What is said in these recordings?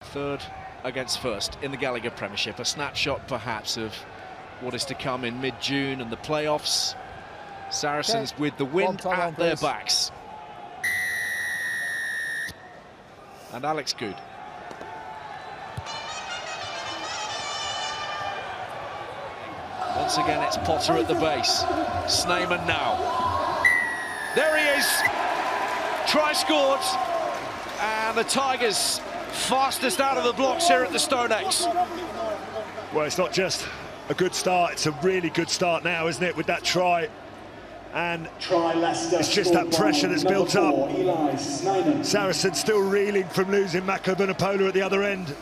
Third against first in the Gallagher Premiership. A snapshot perhaps of what is to come in mid-June and the playoffs. Saracens with the wind at their backs. And Alex Good. Once again it's Potter at the base. Sneyman now. There he is. Try scored. And the Tigers fastest out of the blocks here at the StoneX. Well, it's not just a good start, it's a really good start now, isn't it, with that try. And it's just that pressure that's built up. Saracens still reeling from losing Mako Vunipola at the other end.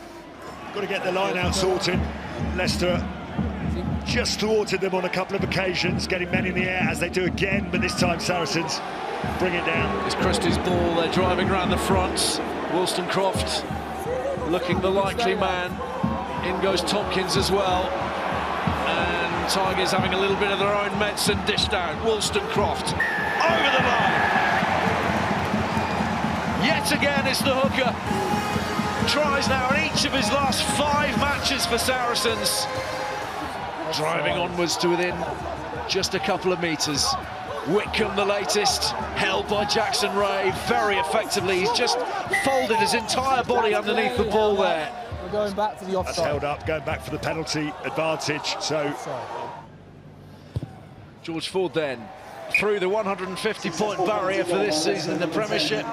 Got to get the line out sorted. Leicester just thwarted them on a couple of occasions, getting men in the air as they do again, but this time Saracens bring it down. It's Christie's ball, they're driving around the front. Wollstonecroft looking the likely man. In goes Tompkins as well. And Tigers having a little bit of their own medicine dished out. Wollstonecroft over the line. Yet again it's the hooker. Tries now in each of his last 5 matches for Saracens. Driving onwards to within just a couple of metres. Whitcomb the latest, held by Jackson Ray very effectively. He's just folded his entire body underneath the ball there. We're going back for the offside. That's held up, going back for the penalty advantage. So George Ford then through the 150-point barrier for this season in the Premiership.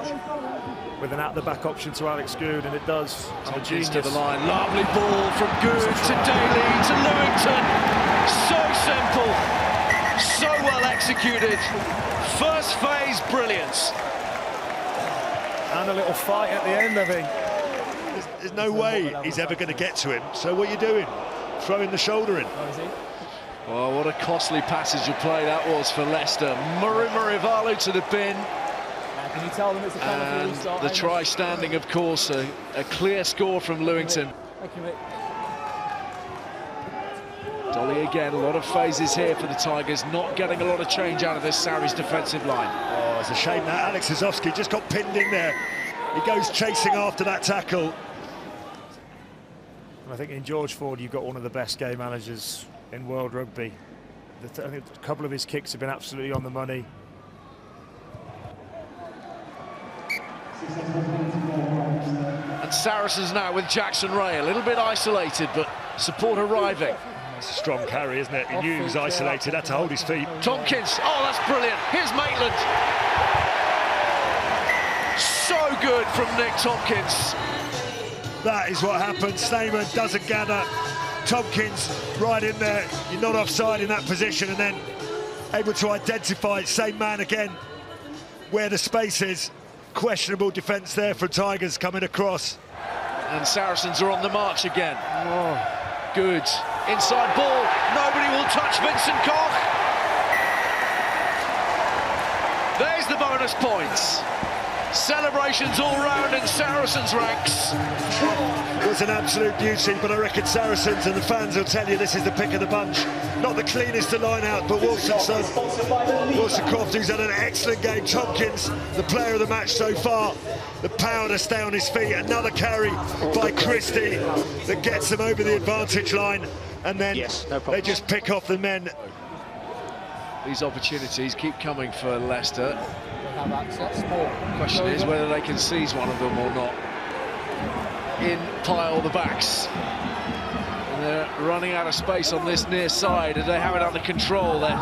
With an out-the-back option to Alex Good, and it does. Tompkins to the line, lovely ball from Good to Daly to Lewington. So simple. So well executed. First phase brilliance. And a little fight at the end, I think. there's no way he's ever going to get to him. So what are you doing? Throwing the shoulder in. Well, what a costly passage of play that was for Leicester. Murray to the bin. Can you tell them it's a penalty restart? And the try standing, of course, a clear score from Lewington. Thank you, Mick. Dolly again, a lot of phases here for the Tigers, not getting a lot of change out of this Sarries defensive line. Oh, it's a shame that Alex Zozowski just got pinned in there. He goes chasing after that tackle. I think in George Ford you've got one of the best game managers in world rugby. I think a couple of his kicks have been absolutely on the money. And Saracens now with Jackson Ray, a little bit isolated, but support arriving. It's a strong carry, isn't it? He knew he was isolated, had to hold his feet. Tompkins, oh, that's brilliant. Here's Maitland. So good from Nick Tompkins. That is what happens. Sneyman doesn't gather. Tompkins right in there. You're not offside in that position, and then able to identify same man again where the space is. Questionable defence there for Tigers coming across. And Saracens are on the march again. Oh, good. Inside ball. Nobody will touch Vincent Koch. There's the bonus points. Celebrations all round in Saracens ranks. It was an absolute beauty, but I reckon Saracens and the fans will tell you this is the pick of the bunch. Not the cleanest to line out, but Wollstonecroft, who's had an excellent game. Tompkins, the player of the match so far. The power to stay on his feet. Another carry by Christie that gets them over the advantage line. And then they just pick off the men. These opportunities keep coming for Leicester. Question is whether they can seize one of them or not. In pile the backs. And they're running out of space on this near side, and they have it under control. They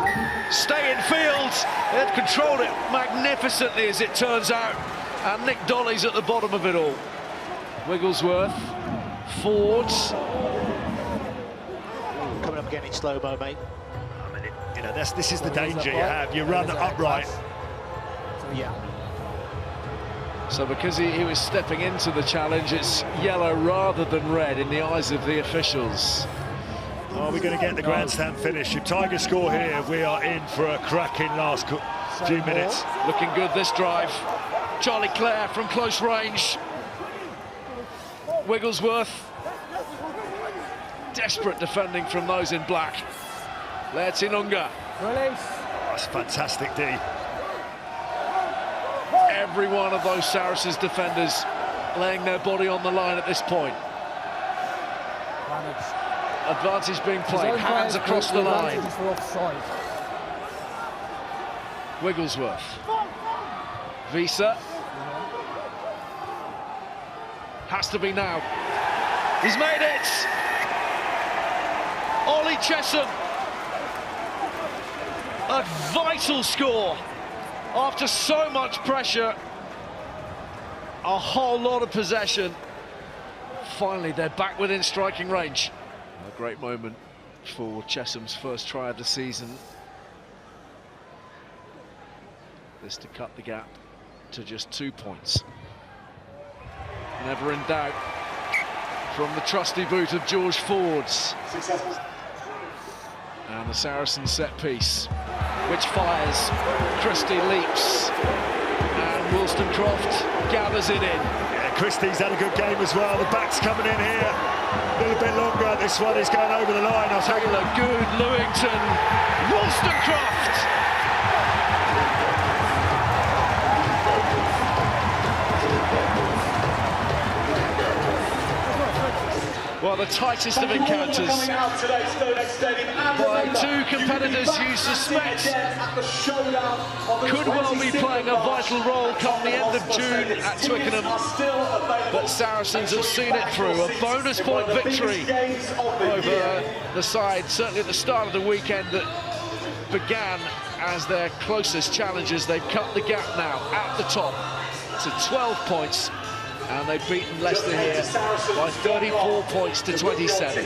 stay in field. They've controlled it magnificently, as it turns out. And Nick Dolly's at the bottom of it all. Wigglesworth, Ford. Coming up again in slow-mo, mate. I mean, you know, this is the danger you have. You run upright. Yeah. So because he was stepping into the challenge, it's yellow rather than red in the eyes of the officials. Are we going to get the grandstand finish? If Tigers score here, we are in for a cracking last few minutes. Looking good this drive. Charlie Clare from close range. Wigglesworth. Desperate defending from those in black. Leicester. That's fantastic, D. Every one of those Saracens defenders laying their body on the line at this point. Advantage being played, hands across the line. For offside. Wigglesworth. Visa. Has to be now. He's made it! Ollie Chesham. A vital score. After so much pressure, a whole lot of possession. Finally, they're back within striking range. A great moment for Chesham's first try of the season. This to cut the gap to just 2 points. Never in doubt from the trusty boot of George Fords. And the Saracens set piece, which fires. Christie leaps, and Wollstonecroft gathers it in. Yeah, Christie's had a good game as well. The back's coming in here a little bit longer. This one is going over the line. Taylor, good, Lewington, Wollstonecroft. Well, the tightest of encounters by two competitors you suspect could well be playing a vital role come the end of June at Twickenham. But Saracens have seen it through. A bonus point victory over the side, certainly at the start of the weekend, that began as their closest challengers. They've cut the gap now at the top to 12 points. And they've beaten Leicester here by 34 points to 27.